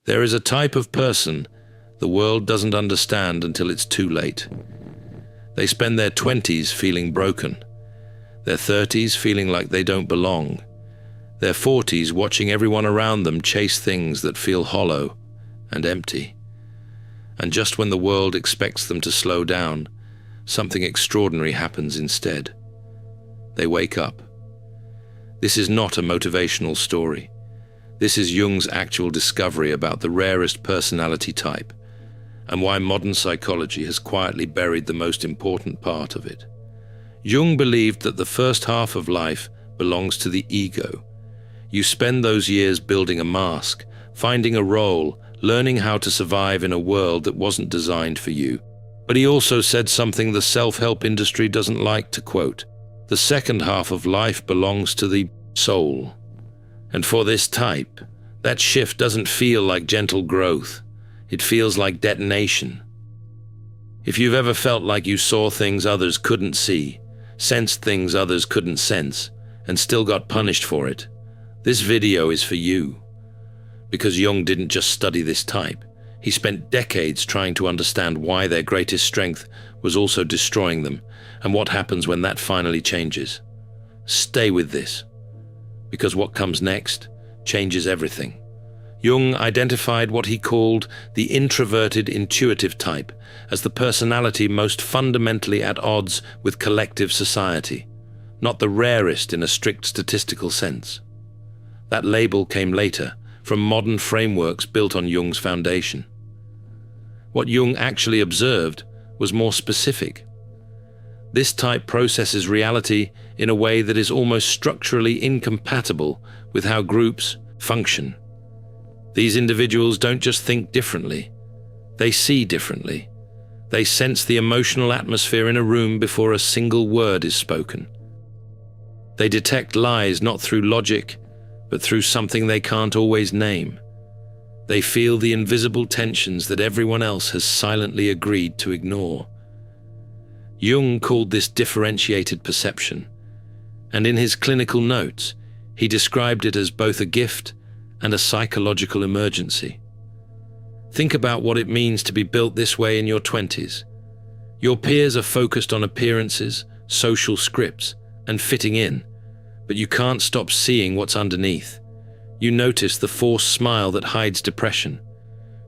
There is a type of person the world doesn't understand until it's too late. They spend their 20s feeling broken, their 30s feeling like they don't belong, their 40s watching everyone around them chase things that feel hollow and empty. And just when the world expects them to slow down, something extraordinary happens instead. They wake up. This is not a motivational story. This is Jung's actual discovery about the rarest personality type, and why modern psychology has quietly buried the most important part of it. Jung believed that the first half of life belongs to the ego. You spend those years building a mask, finding a role, learning how to survive in a world that wasn't designed for you. But he also said something the self-help industry doesn't like to quote. The second half of life belongs to the soul. And for this type, that shift doesn't feel like gentle growth. It feels like detonation. If you've ever felt like you saw things others couldn't see, sensed things others couldn't sense, and still got punished for it, this video is for you. Because Jung didn't just study this type. He spent decades trying to understand why their greatest strength was also destroying them, and what happens when that finally changes. Stay with this, because what comes next changes everything. Jung identified what he called the introverted intuitive type as the personality most fundamentally at odds with collective society, not the rarest in a strict statistical sense. That label came later, from modern frameworks built on Jung's foundation. What Jung actually observed was more specific. This type processes reality in a way that is almost structurally incompatible with how groups function. These individuals don't just think differently, they see differently. They sense the emotional atmosphere in a room before a single word is spoken. They detect lies not through logic, but through something they can't always name. They feel the invisible tensions that everyone else has silently agreed to ignore. Jung called this differentiated perception, and in his clinical notes, he described it as both a gift and a psychological emergency. Think about what it means to be built this way in your 20s. Your peers are focused on appearances, social scripts, and fitting in, but you can't stop seeing what's underneath. You notice the forced smile that hides depression.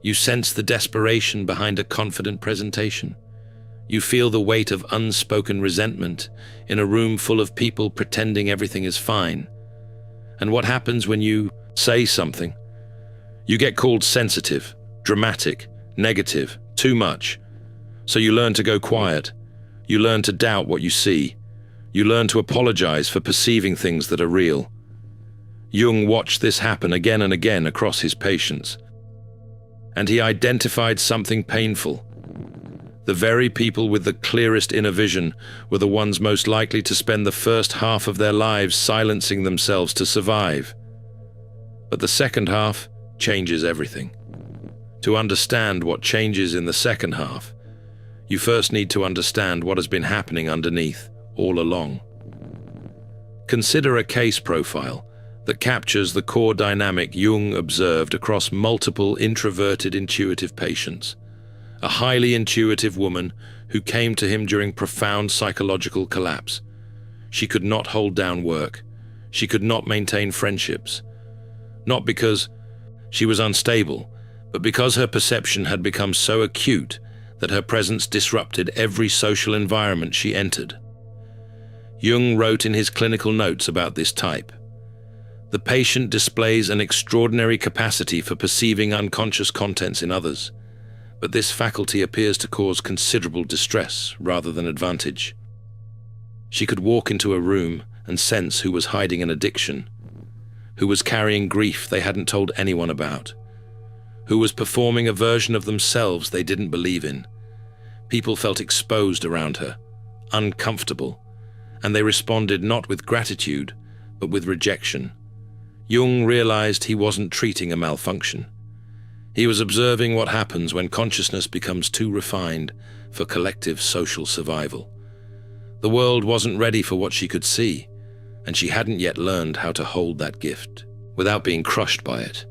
You sense the desperation behind a confident presentation. You feel the weight of unspoken resentment in a room full of people pretending everything is fine. And what happens when you say something? You get called sensitive, dramatic, negative, too much. So you learn to go quiet. You learn to doubt what you see. You learn to apologize for perceiving things that are real. Jung watched this happen again and again across his patients. And he identified something painful. The very people with the clearest inner vision were the ones most likely to spend the first half of their lives silencing themselves to survive. But the second half changes everything. To understand what changes in the second half, you first need to understand what has been happening underneath all along. Consider a case profile that captures the core dynamic Jung observed across multiple introverted intuitive patients. A highly intuitive woman who came to him during profound psychological collapse. She could not hold down work. She could not maintain friendships. Not because she was unstable, but because her perception had become so acute that her presence disrupted every social environment she entered. Jung wrote in his clinical notes about this type. The patient displays an extraordinary capacity for perceiving unconscious contents in others, but this faculty appears to cause considerable distress rather than advantage. She could walk into a room and sense who was hiding an addiction, who was carrying grief they hadn't told anyone about, who was performing a version of themselves they didn't believe in. People felt exposed around her, uncomfortable, and they responded not with gratitude, but with rejection. Jung realized he wasn't treating a malfunction. He was observing what happens when consciousness becomes too refined for collective social survival. The world wasn't ready for what she could see, and she hadn't yet learned how to hold that gift without being crushed by it.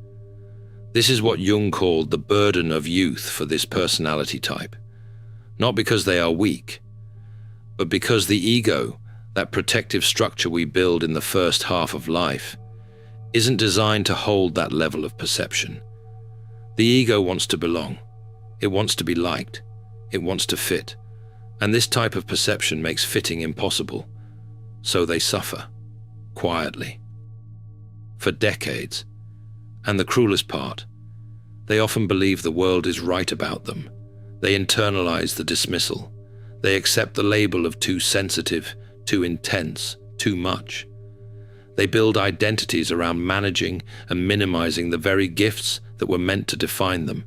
This is what Jung called the burden of youth for this personality type. Not because they are weak, but because the ego, that protective structure we build in the first half of life, isn't designed to hold that level of perception. The ego wants to belong. It wants to be liked. It wants to fit. And this type of perception makes fitting impossible. So they suffer, quietly, for decades. And the cruelest part, they often believe the world is right about them. They internalize the dismissal. They accept the label of too sensitive, too intense, too much. They build identities around managing and minimizing the very gifts that were meant to define them.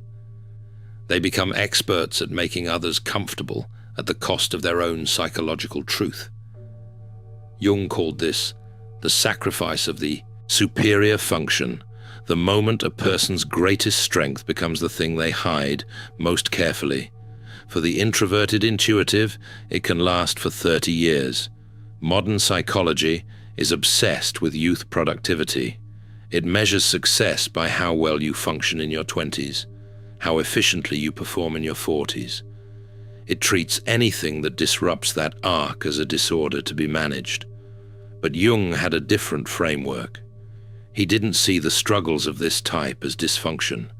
They become experts at making others comfortable at the cost of their own psychological truth. Jung called this the sacrifice of the superior function, the moment a person's greatest strength becomes the thing they hide most carefully. For the introverted intuitive, it can last for 30 years. Modern psychology is obsessed with youth productivity. It measures success by how well you function in your 20s, how efficiently you perform in your 40s. It treats anything that disrupts that arc as a disorder to be managed. But Jung had a different framework. He didn't see the struggles of this type as dysfunction.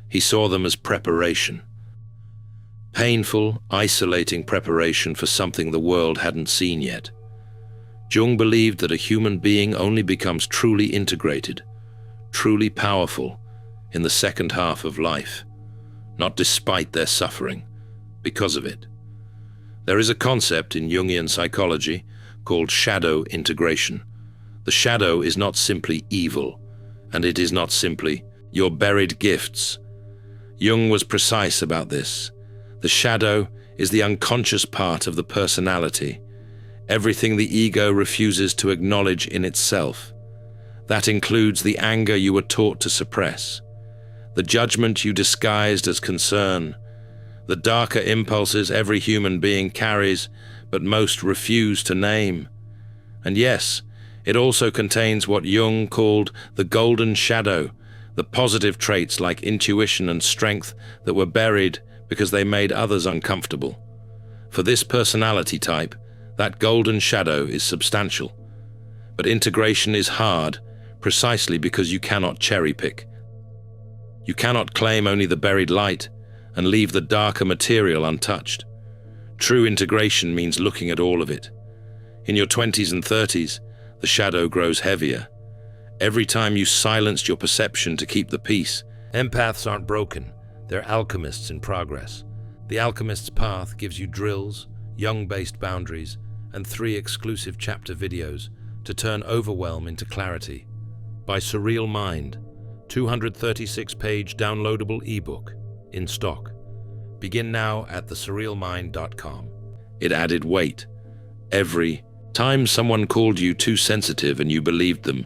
He saw them as preparation. Painful, isolating preparation for something the world hadn't seen yet. Jung believed that a human being only becomes truly integrated, truly powerful, in the second half of life, not despite their suffering, because of it. There is a concept in Jungian psychology called shadow integration. The shadow is not simply evil, and it is not simply your buried gifts. Jung was precise about this. The shadow is the unconscious part of the personality, everything the ego refuses to acknowledge in itself. That includes the anger you were taught to suppress, the judgment you disguised as concern, the darker impulses every human being carries but most refuse to name. And yes, it also contains what Jung called the golden shadow, the positive traits like intuition and strength that were buried because they made others uncomfortable. For this personality type, that golden shadow is substantial. But integration is hard, precisely because you cannot cherry-pick. You cannot claim only the buried light and leave the darker material untouched. True integration means looking at all of it. In your 20s and 30s, the shadow grows heavier. Every time you silenced your perception to keep the peace. Empaths aren't broken, they're alchemists in progress. The alchemist's path gives you drills, Jung-based boundaries, and 3 exclusive chapter videos to turn overwhelm into clarity. By Surreal Mind, 236-page downloadable ebook, in stock. Begin now at thesurrealmind.com. It added weight. Every time someone called you too sensitive and you believed them,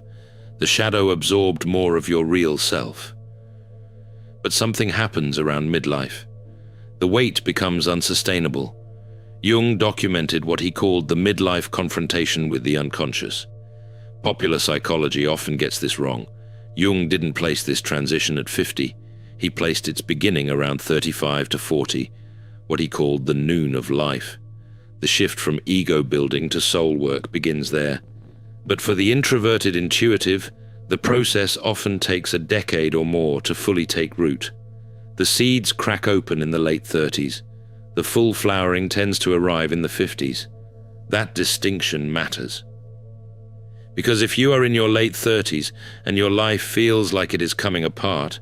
the shadow absorbed more of your real self. But something happens around midlife. The weight becomes unsustainable. Jung documented what he called the midlife confrontation with the unconscious. Popular psychology often gets this wrong. Jung didn't place this transition at 50. He placed its beginning around 35 to 40, what he called the noon of life. The shift from ego building to soul work begins there. But for the introverted intuitive, the process often takes a decade or more to fully take root. The seeds crack open in the late 30s. The full flowering tends to arrive in the 50s. That distinction matters. Because if you are in your late 30s and your life feels like it is coming apart,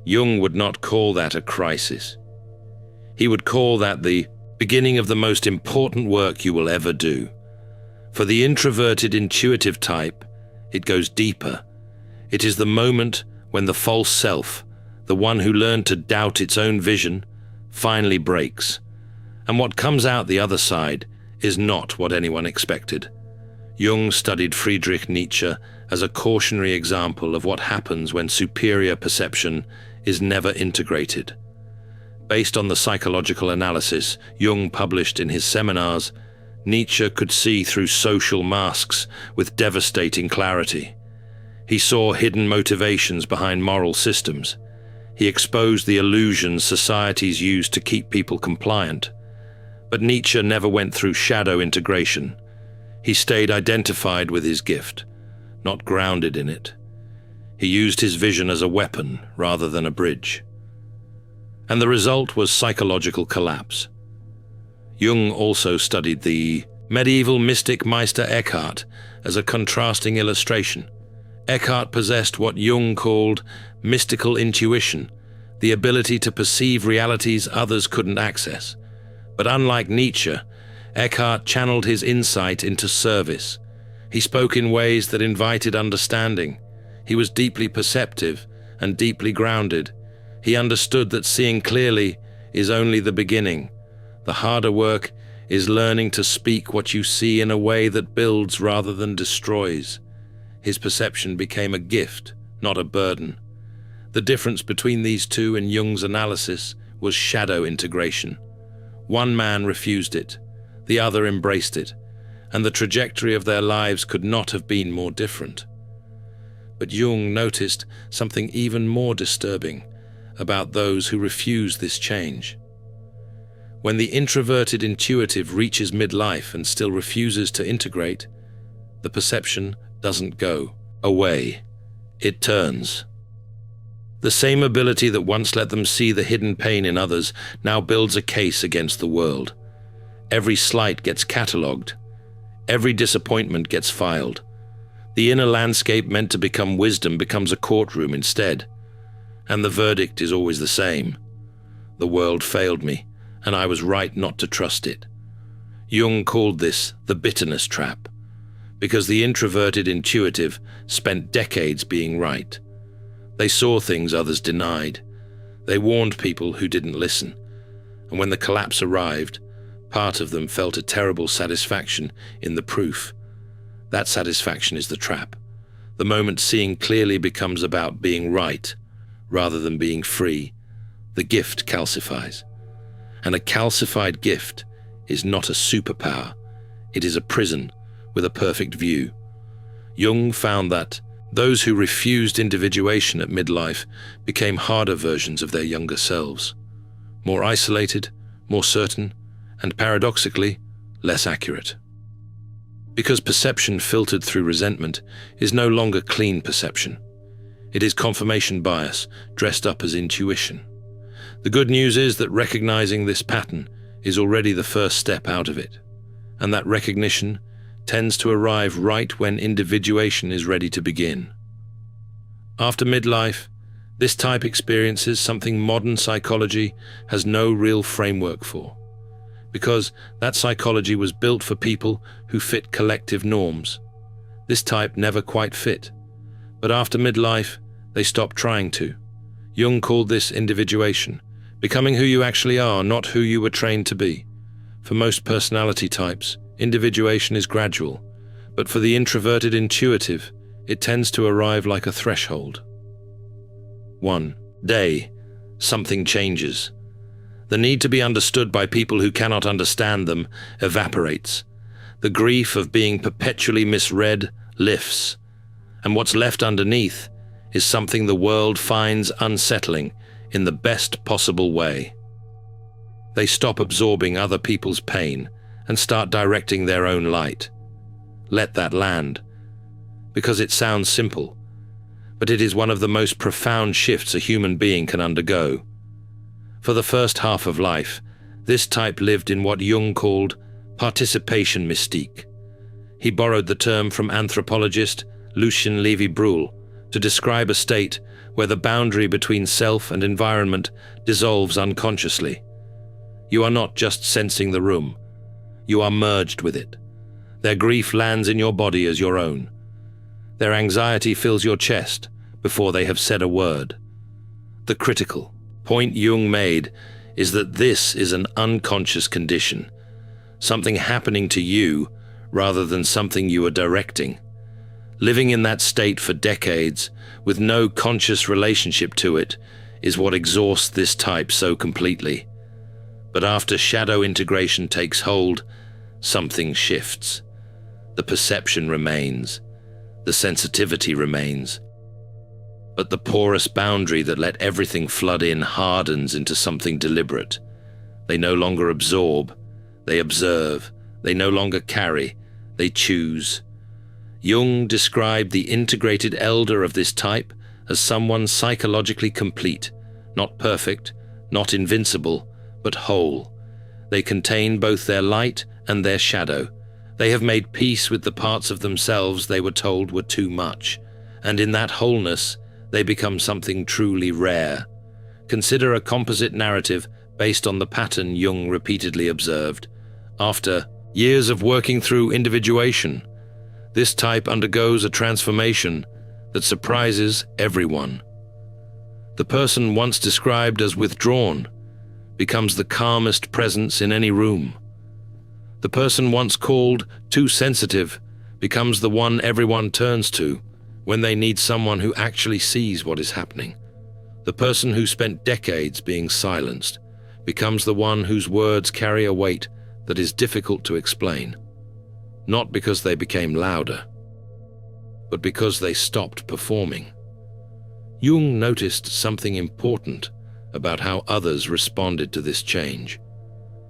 Jung would not call that a crisis. He would call that the beginning of the most important work you will ever do. For the introverted intuitive type, it goes deeper. It is the moment when the false self, the one who learned to doubt its own vision, finally breaks. And what comes out the other side is not what anyone expected. Jung studied Friedrich Nietzsche as a cautionary example of what happens when superior perception is never integrated. Based on the psychological analysis Jung published in his seminars, Nietzsche could see through social masks with devastating clarity. He saw hidden motivations behind moral systems. He exposed the illusions societies use to keep people compliant. But Nietzsche never went through shadow integration. He stayed identified with his gift, not grounded in it. He used his vision as a weapon rather than a bridge. And the result was psychological collapse. Jung also studied the medieval mystic Meister Eckhart as a contrasting illustration. Eckhart possessed what Jung called mystical intuition, the ability to perceive realities others couldn't access. But unlike Nietzsche, Eckhart channeled his insight into service. He spoke in ways that invited understanding. He was deeply perceptive and deeply grounded. He understood that seeing clearly is only the beginning. The harder work is learning to speak what you see in a way that builds rather than destroys. His perception became a gift, not a burden. The difference between these two in Jung's analysis was shadow integration. One man refused it, the other embraced it, and the trajectory of their lives could not have been more different. But Jung noticed something even more disturbing about those who refuse this change. When the introverted intuitive reaches midlife and still refuses to integrate, the perception doesn't go away. It turns. The same ability that once let them see the hidden pain in others now builds a case against the world. Every slight gets catalogued. Every disappointment gets filed. The inner landscape meant to become wisdom becomes a courtroom instead. And the verdict is always the same. The world failed me, and I was right not to trust it. Jung called this the bitterness trap, because the introverted intuitive spent decades being right. They saw things others denied. They warned people who didn't listen. And when the collapse arrived, part of them felt a terrible satisfaction in the proof. That satisfaction is the trap. The moment seeing clearly becomes about being right, rather than being free. The gift calcifies. And a calcified gift is not a superpower. It is a prison with a perfect view. Jung found that those who refused individuation at midlife became harder versions of their younger selves, more isolated, more certain, and paradoxically, less accurate. Because perception filtered through resentment is no longer clean perception. It is confirmation bias dressed up as intuition. The good news is that recognizing this pattern is already the first step out of it, and that recognition tends to arrive right when individuation is ready to begin. After midlife, this type experiences something modern psychology has no real framework for, because that psychology was built for people who fit collective norms. This type never quite fit, but after midlife, they stopped trying to. Jung called this individuation, becoming who you actually are, not who you were trained to be. For most personality types, individuation is gradual, but for the introverted intuitive, it tends to arrive like a threshold. One day, something changes. The need to be understood by people who cannot understand them evaporates. The grief of being perpetually misread lifts, and what's left underneath is something the world finds unsettling in the best possible way. They stop absorbing other people's pain and start directing their own light. Let that land, because it sounds simple, but it is one of the most profound shifts a human being can undergo. For the first half of life, this type lived in what Jung called participation mystique. He borrowed the term from anthropologist Lucien Levy-Bruhl to describe a state where the boundary between self and environment dissolves unconsciously. You are not just sensing the room, you are merged with it. Their grief lands in your body as your own. Their anxiety fills your chest before they have said a word. The critical point Jung made is that this is an unconscious condition, something happening to you rather than something you are directing. Living in that state for decades with no conscious relationship to it is what exhausts this type so completely. But after shadow integration takes hold, something shifts. The perception remains. the sensitivity remains. But the porous boundary that let everything flood in hardens into something deliberate. They no longer absorb, they observe, they no longer carry, they choose. Jung described the integrated elder of this type as someone psychologically complete, not perfect, not invincible, but whole. They contain both their light and their shadow. They have made peace with the parts of themselves they were told were too much, and in that wholeness, they become something truly rare. Consider a composite narrative based on the pattern Jung repeatedly observed. After years of working through individuation, this type undergoes a transformation that surprises everyone. The person once described as withdrawn becomes the calmest presence in any room. The person once called too sensitive becomes the one everyone turns to when they need someone who actually sees what is happening. The person who spent decades being silenced becomes the one whose words carry a weight that is difficult to explain, not because they became louder, but because they stopped performing. Jung noticed something important about how others responded to this change.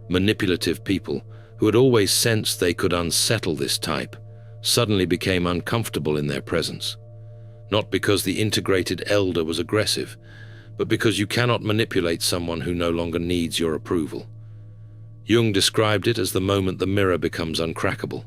Manipulative people who had always sensed they could unsettle this type suddenly became uncomfortable in their presence, not because the integrated elder was aggressive, but because you cannot manipulate someone who no longer needs your approval. Jung described it as the moment the mirror becomes uncrackable.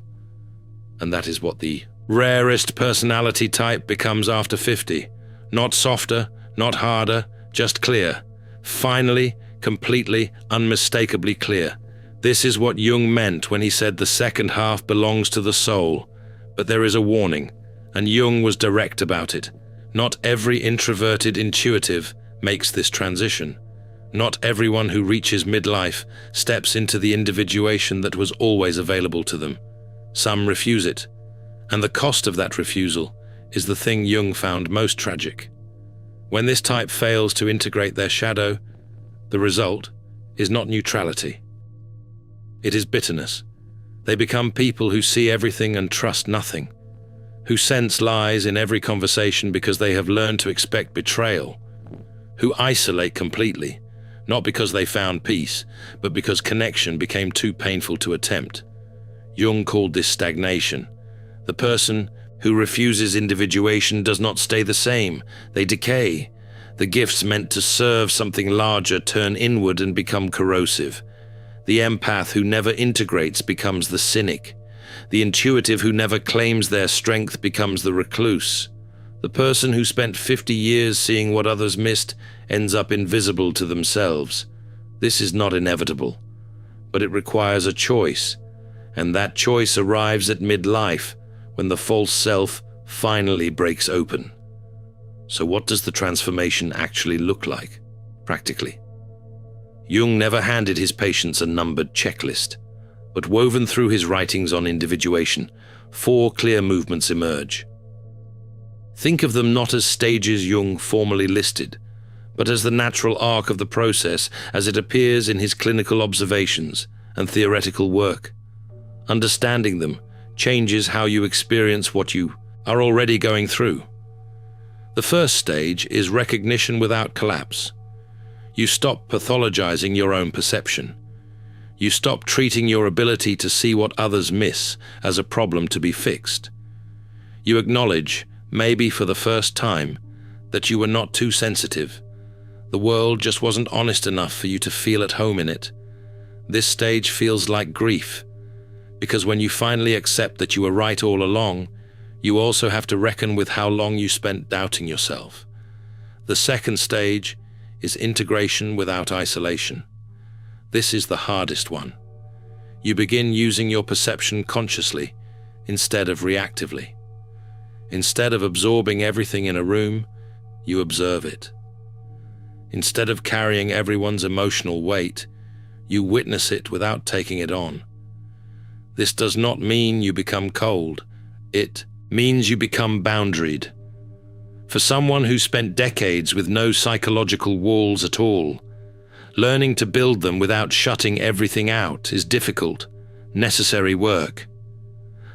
And that is what the rarest personality type becomes after 50. Not softer, not harder, just clear. Finally, completely, unmistakably clear. This is what Jung meant when he said the second half belongs to the soul. But there is a warning, and Jung was direct about it. Not every introverted intuitive makes this transition. Not everyone who reaches midlife steps into the individuation that was always available to them. Some refuse it, and the cost of that refusal is the thing Jung found most tragic. When this type fails to integrate their shadow, the result is not neutrality. It is bitterness. They become people who see everything and trust nothing, who sense lies in every conversation because they have learned to expect betrayal, who isolate completely, not because they found peace, but because connection became too painful to attempt. Jung called this stagnation. The person who refuses individuation does not stay the same, they decay. The gifts meant to serve something larger turn inward and become corrosive. The empath who never integrates becomes the cynic. The intuitive who never claims their strength becomes the recluse. The person who spent 50 years seeing what others missed ends up invisible to themselves. This is not inevitable, but it requires a choice, and that choice arrives at midlife, when the false self finally breaks open. So what does the transformation actually look like, practically? Jung never handed his patients a numbered checklist, but woven through his writings on individuation, 4 clear movements emerge. Think of them not as stages Jung formally listed, but as the natural arc of the process as it appears in his clinical observations and theoretical work. Understanding them changes how you experience what you are already going through. The first stage is recognition without collapse. You stop pathologizing your own perception. You stop treating your ability to see what others miss as a problem to be fixed. You acknowledge, maybe for the first time, that you were not too sensitive. The world just wasn't honest enough for you to feel at home in it. This stage feels like grief, because when you finally accept that you were right all along, you also have to reckon with how long you spent doubting yourself. The second stage is integration without isolation. This is the hardest one. You begin using your perception consciously instead of reactively. Instead of absorbing everything in a room, you observe it. Instead of carrying everyone's emotional weight, you witness it without taking it on. This does not mean you become cold. It means you become boundaried. For someone who spent decades with no psychological walls at all, learning to build them without shutting everything out is difficult, necessary work.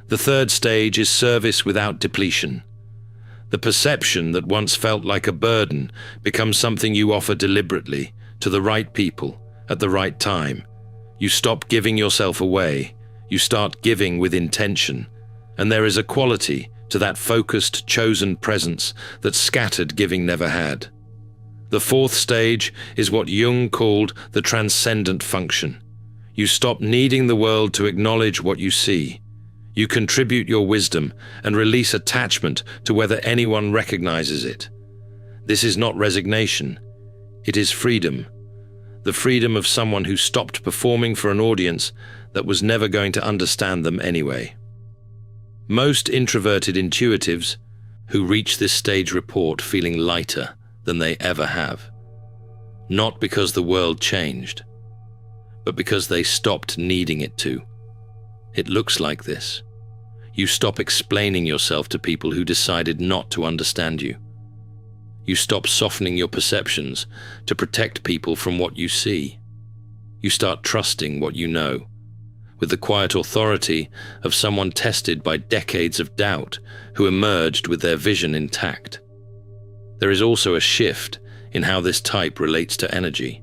The third stage is service without depletion. The perception that once felt like a burden becomes something you offer deliberately, to the right people, at the right time. You stop giving yourself away. You start giving with intention. And there is a quality to that focused, chosen presence that scattered giving never had. The fourth stage is what Jung called the transcendent function. You stop needing the world to acknowledge what you see. You contribute your wisdom and release attachment to whether anyone recognizes it. This is not resignation. It is freedom. The freedom of someone who stopped performing for an audience that was never going to understand them anyway. Most introverted intuitives who reach this stage report feeling lighter than they ever have. Not because the world changed, but because they stopped needing it to. It looks like this. You stop explaining yourself to people who decided not to understand you. You stop softening your perceptions to protect people from what you see. You start trusting what you know, with the quiet authority of someone tested by decades of doubt who emerged with their vision intact. There is also a shift in how this type relates to energy.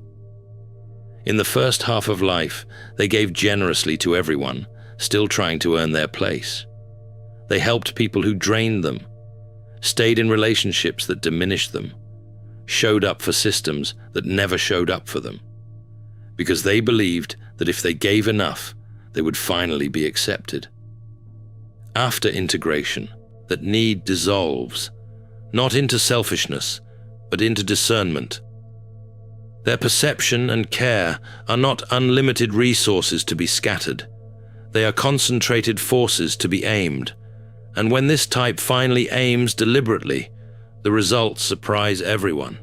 In the first half of life, they gave generously to everyone, still trying to earn their place. They helped people who drained them, stayed in relationships that diminished them, showed up for systems that never showed up for them, because they believed that if they gave enough, they would finally be accepted. After integration, that need dissolves, not into selfishness, but into discernment. Their perception and care are not unlimited resources to be scattered. They are concentrated forces to be aimed. And when this type finally aims deliberately, the results surprise everyone.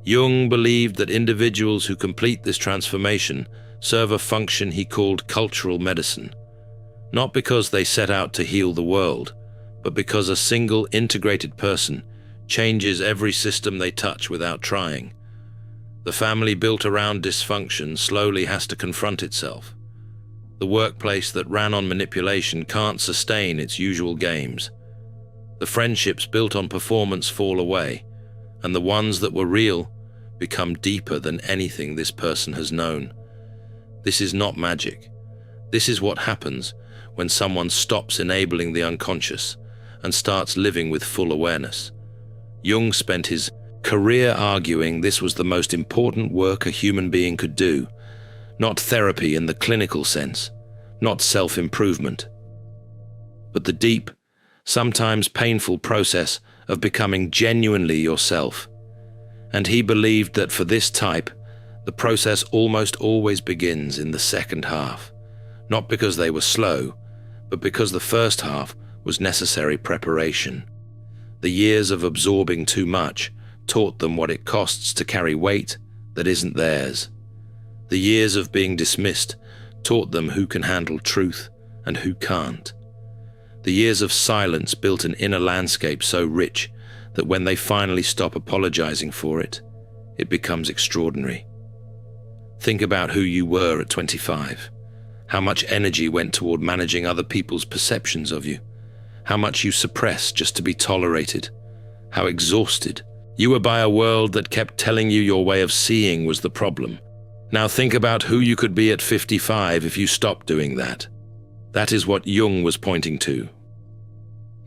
Jung believed that individuals who complete this transformation serve a function he called cultural medicine, not because they set out to heal the world, but because a single integrated person changes every system they touch without trying. The family built around dysfunction slowly has to confront itself. The workplace that ran on manipulation can't sustain its usual games. The friendships built on performance fall away, and the ones that were real become deeper than anything this person has known. This is not magic. This is what happens when someone stops enabling the unconscious and starts living with full awareness. Jung spent his career arguing this was the most important work a human being could do, not therapy in the clinical sense, not self-improvement, but the deep, sometimes painful process of becoming genuinely yourself. And he believed that for this type, the process almost always begins in the second half, not because they were slow, but because the first half was necessary preparation. The years of absorbing too much taught them what it costs to carry weight that isn't theirs. The years of being dismissed taught them who can handle truth and who can't. The years of silence built an inner landscape so rich that when they finally stop apologizing for it, it becomes extraordinary. Think about who you were at 25. How much energy went toward managing other people's perceptions of you. How much you suppressed just to be tolerated. How exhausted you were by a world that kept telling you your way of seeing was the problem. Now think about who you could be at 55 if you stopped doing that. That is what Jung was pointing to.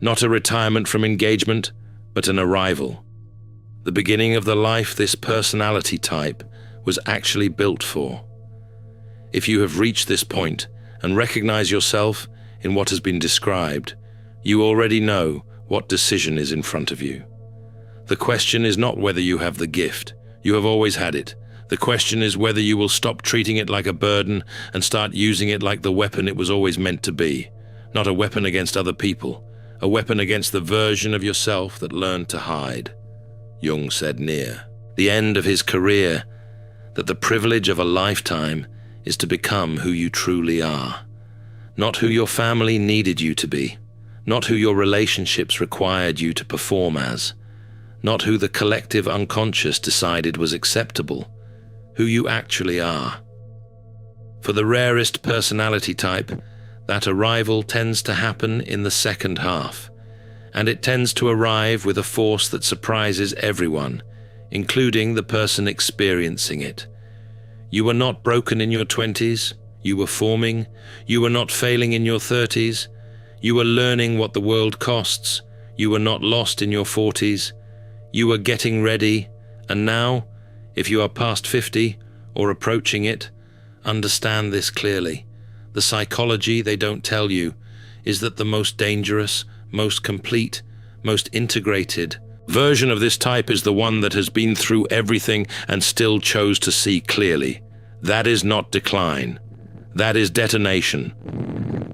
Not a retirement from engagement, but an arrival. The beginning of the life this personality type was actually built for. If you have reached this point and recognize yourself in what has been described, you already know what decision is in front of you. The question is not whether you have the gift. You have always had it. The question is whether you will stop treating it like a burden and start using it like the weapon it was always meant to be. Not a weapon against other people, a weapon against the version of yourself that learned to hide. Jung said near the end of his career that the privilege of a lifetime is to become who you truly are. Not who your family needed you to be. Not who your relationships required you to perform as. Not who the collective unconscious decided was acceptable. Who you actually are. For the rarest personality type, that arrival tends to happen in the second half, and it tends to arrive with a force that surprises everyone, including the person experiencing it. You were not broken in your 20s, you were forming. You were not failing in your 30s, you were learning what the world costs. You were not lost in your 40s, you were getting ready. And now, if you are past 50 or approaching it, understand this clearly. The psychology they don't tell you is that the most dangerous, most complete, most integrated version of this type is the one that has been through everything and still chose to see clearly. That is not decline. That is detonation.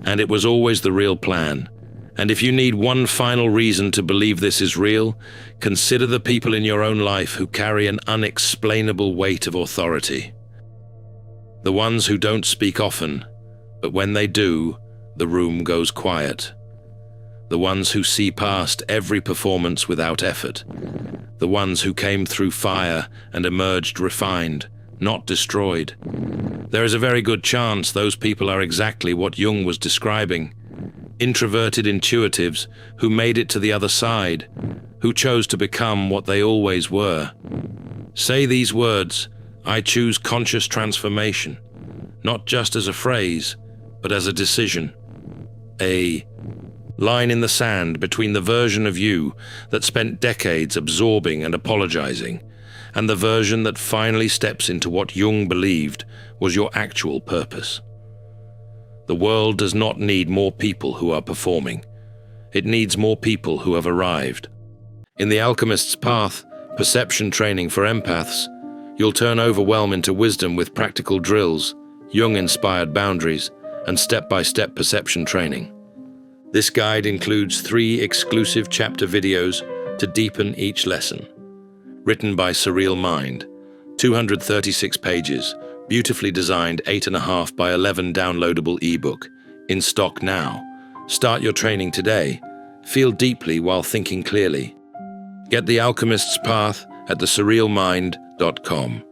And it was always the real plan. And if you need one final reason to believe this is real, consider the people in your own life who carry an unexplainable weight of authority. The ones who don't speak often, but when they do, the room goes quiet. The ones who see past every performance without effort. The ones who came through fire and emerged refined, not destroyed. There is a very good chance those people are exactly what Jung was describing. Introverted intuitives who made it to the other side, who chose to become what they always were. Say these words: I choose conscious transformation, not just as a phrase, but as a decision. A line in the sand between the version of you that spent decades absorbing and apologizing, and the version that finally steps into what Jung believed was your actual purpose. The world does not need more people who are performing. It needs more people who have arrived. In The Alchemist's Path, perception training for empaths, you'll turn overwhelm into wisdom with practical drills, Jung-inspired boundaries, and step-by-step perception training. This guide includes 3 exclusive chapter videos to deepen each lesson. Written by Surreal Mind, 236 pages, beautifully designed 8.5 by 11 downloadable ebook, in stock now. Start your training today. Feel deeply while thinking clearly. Get The Alchemist's Path at thesurrealmind.com.